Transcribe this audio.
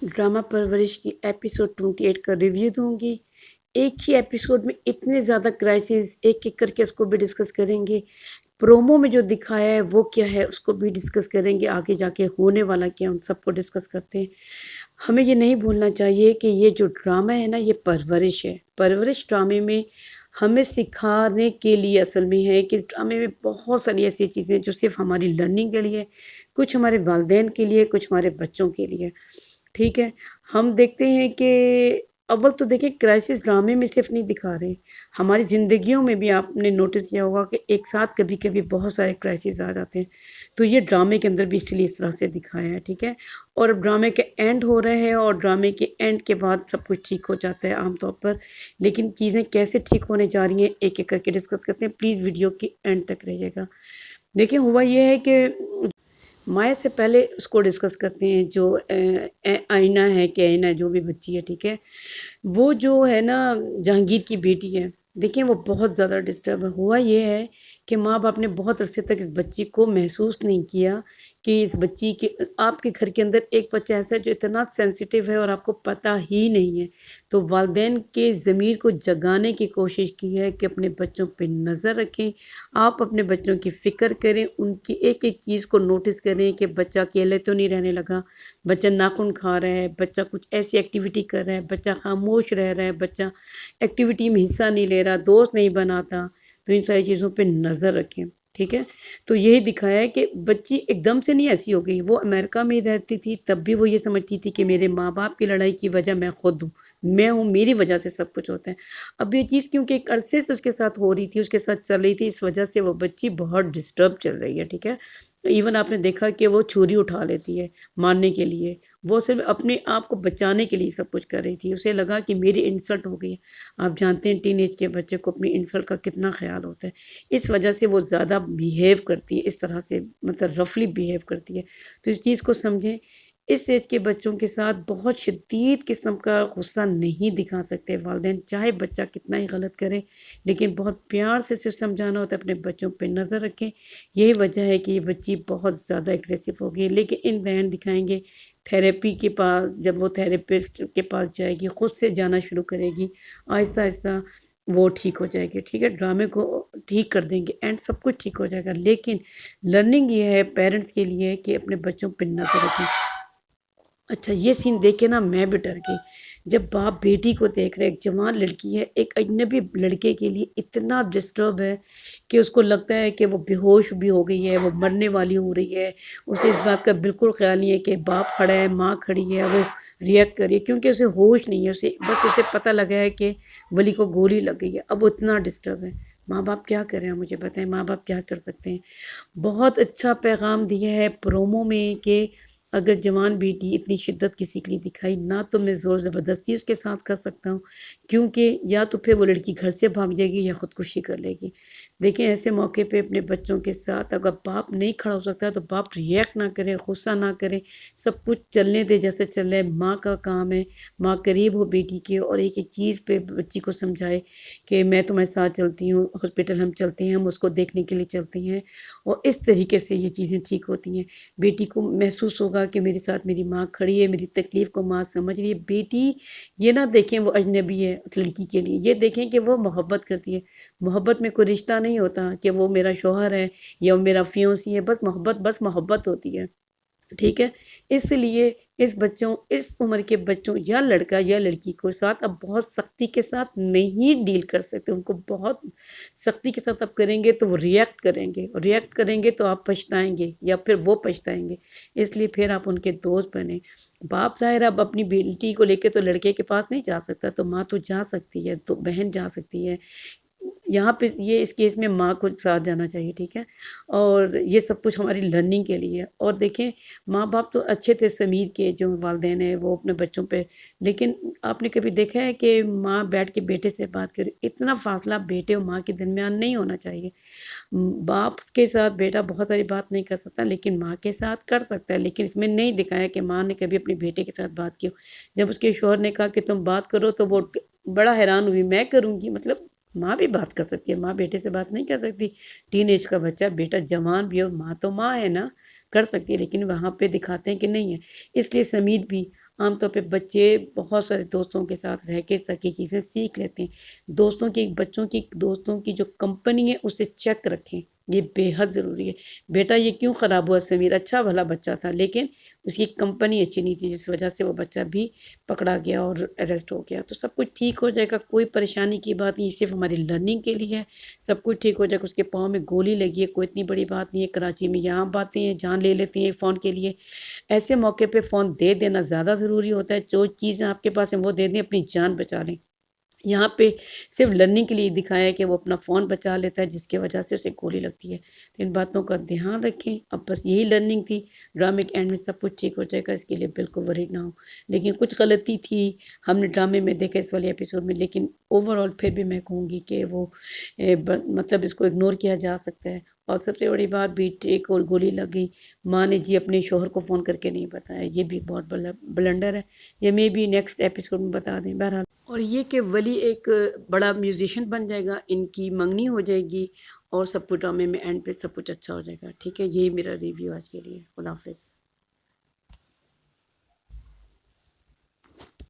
Drama परवरिश की episode 28 का रिव्यू दूंगी। एक ही एपिसोड में इतने ज़्यादा क्राइसिस, एक एक करके उसको भी डिस्कस करेंगे। प्रोमो में जो दिखाया है वो क्या है उसको भी डिस्कस करेंगे, आगे जाके होने वाला क्या उन सबको डिस्कस करते हैं। हमें ये नहीं भूलना चाहिए कि ये जो ड्रामा है ना, ये परवरिश है। परवरिश ड्रामे में हमें सिखाने के लिए असल में है कि इस ड्रामे में बहुत सारी ऐसी चीज़ें जो सिर्फ हमारी लर्निंग के लिए, कुछ हमारे वालिदैन के लिए, कुछ हमारे बच्चों के लिए। ठीक है, हम देखते हैं कि अव्वल तो देखिए क्राइसिस ड्रामे में सिर्फ नहीं दिखा रहे, हमारी ज़िंदगियों में भी आपने नोटिस किया होगा कि एक साथ कभी कभी बहुत सारे क्राइसिस आ जाते हैं। तो ये ड्रामे के अंदर भी इसलिए इस तरह से दिखाया है। ठीक है, और अब ड्रामे के एंड हो रहे हैं और ड्रामे के एंड के बाद सब कुछ ठीक हो जाता है आमतौर पर। लेकिन चीज़ें कैसे ठीक होने जा रही हैं एक एक करके डिस्कस करते हैं। प्लीज़ वीडियो की एंड तक रहिएगा। देखिए, हुआ ये है कि माया से पहले उसको डिस्कस करते हैं जो आईना है कि आईना जो भी बच्ची है। ठीक है, वो जो है ना जहांगीर की बेटी है। देखिए, वो बहुत ज़्यादा डिस्टर्ब है। हुआ ये है कि माँ बाप ने बहुत अरसे तक इस बच्ची को महसूस नहीं किया कि इस बच्ची के, आपके घर के अंदर एक बच्चा ऐसा है जो इतना सेंसिटिव है और आपको पता ही नहीं है। तो वालिदैन के ज़मीर को जगाने की कोशिश की है कि अपने बच्चों पे नज़र रखें, आप अपने बच्चों की फ़िक्र करें, उनकी एक एक चीज़ को नोटिस करें कि बच्चा अकेले तो नहीं रहने लगा, बच्चा नाखून खा रहा है, बच्चा कुछ ऐसी एक्टिविटी कर रहा है, बच्चा खामोश रह रहा है, बच्चा एक्टिविटी में हिस्सा नहीं ले रहा, दोस्त नहीं बनाता। तो इन सारी चीज़ों पे नज़र रखें। ठीक है, तो यही दिखाया है कि बच्ची एकदम से नहीं ऐसी हो गई। वो अमेरिका में रहती थी तब भी वो ये समझती थी कि मेरे माँ बाप की लड़ाई की वजह मैं खुद हूँ, मैं हूँ, मेरी वजह से सब कुछ होता है। अब ये चीज़ क्योंकि एक अरसे से उसके साथ हो रही थी, उसके साथ चल रही थी, इस वजह से वो बच्ची बहुत डिस्टर्ब चल रही है। ठीक है, इवन आपने देखा कि वो छुरी उठा लेती है मारने के लिए। वो सिर्फ अपने आप को बचाने के लिए सब कुछ कर रही थी। उसे लगा कि मेरी इंसल्ट हो गई है। आप जानते हैं टीनेज के बच्चे को अपनी इंसल्ट का कितना ख्याल होता है। इस वजह से वो ज़्यादा बिहेव करती है इस तरह से, मतलब रफली बिहेव करती है। तो इस चीज़ को समझें। इस एज के बच्चों के साथ बहुत शदीद किस्म का गुस्सा नहीं दिखा सकते वालिदैन, चाहे बच्चा कितना ही गलत करे, लेकिन बहुत प्यार से उसे समझाना होता है। अपने बच्चों पे नज़र रखें। यही वजह है कि ये बच्ची बहुत ज़्यादा एग्रेसिव हो गई। लेकिन इन द एंड दिखाएंगे थेरेपी के पास, जब वो थेरेपिस्ट के पास जाएगी, ख़ुद से जाना शुरू करेगी, आहिस्ता आहिस्ता वो ठीक हो जाएगी। ठीक है, ड्रामे को ठीक कर देंगे, एंड सब कुछ ठीक हो जाएगा। लेकिन लर्निंग ये है पेरेंट्स के लिए कि अपने बच्चों पर नज़र रखें। अच्छा, ये सीन देख के ना मैं भी डर गई। जब बाप बेटी को देख रहे, एक जवान लड़की है एक अजनबी लड़के के लिए इतना डिस्टर्ब है कि उसको लगता है कि वो बेहोश भी हो गई है, वो मरने वाली हो रही है। उसे इस बात का बिल्कुल ख्याल नहीं है कि बाप खड़ा है, माँ खड़ी है, वो रिएक्ट करिए, क्योंकि उसे होश नहीं है। उसे पता लगा है कि वली को गोली लग गई है। अब वो इतना डिस्टर्ब है। माँ बाप क्या कर रहे हैं मुझे बताएं, माँ बाप क्या कर सकते हैं। बहुत अच्छा पैगाम दिया है प्रोमो में कि अगर जवान बेटी इतनी शिद्दत किसी के लिए दिखाई ना, तो मैं ज़ोर ज़बरदस्ती उसके साथ कर सकता हूँ, क्योंकि या तो फिर वो लड़की घर से भाग जाएगी या ख़ुदकुशी कर लेगी। देखें, ऐसे मौके पे अपने बच्चों के साथ अगर बाप नहीं खड़ा हो सकता तो बाप रिएक्ट ना करे, गुस्सा ना करे, सब कुछ चलने दे जैसे चल रहा है। माँ का काम है, माँ करीब हो बेटी के और एक एक चीज़ पे बच्ची को समझाए कि मैं तुम्हारे साथ चलती हूँ, हॉस्पिटल हम चलते हैं, हम उसको देखने के लिए चलते हैं, और इस तरीके से ये चीज़ें ठीक होती हैं। बेटी को महसूस होगा कि मेरे साथ मेरी माँ खड़ी है, मेरी तकलीफ़ को माँ समझ रही है। बेटी ये ना देखें वो अजनबी है लड़की के लिए, ये देखें कि वो मोहब्बत करती है। मोहब्बत में कोई रिश्ता नहीं होता कि वो मेरा शौहर है या वो मेरा फियोंसी है, बस मोहब्बत होती है। ठीक है, इसलिए इस उम्र के बच्चों या लड़का या लड़की को साथ अब बहुत सख्ती के साथ नहीं डील कर सकते। उनको बहुत सख्ती के साथ अब करेंगे तो वो रिएक्ट करेंगे तो आप पछताएंगे या फिर वो पछताएंगे। इसलिए फिर आप उनके दोस्त बने। बाप ज़ाहिर अब अपनी बेटी को लेके तो लड़के के पास नहीं जा सकता, तो माँ तो जा सकती है, तो बहन जा सकती है। यहाँ पे ये इस केस में माँ को साथ जाना चाहिए। ठीक है, और ये सब कुछ हमारी लर्निंग के लिए है। और देखें, माँ बाप तो अच्छे थे, समीर के जो वालिदैन हैं वो अपने बच्चों पे, लेकिन आपने कभी देखा है कि माँ बैठ के बेटे से बात करे? इतना फासला बेटे और माँ के दरमियान नहीं होना चाहिए। बाप के साथ बेटा बहुत सारी बात नहीं कर सकता, लेकिन माँ के साथ कर सकता है। लेकिन इसमें नहीं दिखाया कि माँ ने कभी अपने बेटे के साथ बात की हो। जब उसके शौहर ने कहा कि तुम बात करो तो वो बड़ा हैरान हुई, मैं करूँगी? मतलब माँ भी बात कर सकती है, माँ बेटे से बात नहीं कर सकती? टीनेज का बच्चा, बेटा जवान भी हो, माँ तो माँ है ना, कर सकती है। लेकिन वहाँ पे दिखाते हैं कि नहीं है। इसलिए समीर भी عام طور پہ بچے بہت سارے دوستوں کے ساتھ رہ کے سکی چیزیں سیکھ لیتے ہیں. دوستوں کی جو کمپنی ہے اسے چیک رکھیں، یہ بے حد ضروری ہے. بیٹا یہ کیوں خراب ہوا سمیر، اچھا بھلا بچہ تھا لیکن اس کی کمپنی اچھی نہیں تھی، جس وجہ سے وہ بچہ بھی پکڑا گیا اور اریسٹ ہو گیا. تو سب کچھ ٹھیک ہو جائے گا، کوئی پریشانی کی بات نہیں، صرف ہماری لرننگ کے لیے ہے. سب کچھ ٹھیک ہو جائے گا. اس کے پاؤں میں گولی لگی ہے، کوئی اتنی بڑی بات نہیں ہے. کراچی میں یہاں باتیں ہیں، جان لے لیتے ہیں فون کے لیے. ایسے موقع پہ فون دے دینا زیادہ ضروری ہوتا ہے. جو چیزیں آپ کے پاس ہیں وہ دے دیں، اپنی جان بچا لیں. یہاں پہ صرف لرننگ کے لیے دکھایا ہے کہ وہ اپنا فون بچا لیتا ہے، جس کی وجہ سے اسے گولی لگتی ہے. تو ان باتوں کا دھیان رکھیں. اب بس یہی لرننگ تھی. ڈرامے کے اینڈ میں سب کچھ ٹھیک ہو جائے گا، اس کے لیے بالکل ورried نہ ہو. لیکن کچھ غلطی تھی ہم نے ڈرامے میں دیکھا اس والے ایپیسوڈ میں، لیکن اوور آل پھر بھی میں کہوں گی کہ وہ مطلب اس کو اگنور کیا جا سکتا ہے. اور سب سے بڑی بات بھی ایک اور گولی لگ گئی، ماں نے جی اپنے شوہر کو فون کر کے نہیں بتایا، یہ بھی بہت بڑا بلنڈر ہے. یہ میں بھی نیکسٹ ایپیسوڈ میں بتا دیں. بہرحال اور یہ کہ ولی ایک بڑا میوزیشین بن جائے گا، ان کی منگنی ہو جائے گی اور سب کچھ ڈرامے میں اینڈ پہ سب کچھ اچھا ہو جائے گا. ٹھیک ہے، یہی میرا ریویو آج کے لیے. خدا حافظ.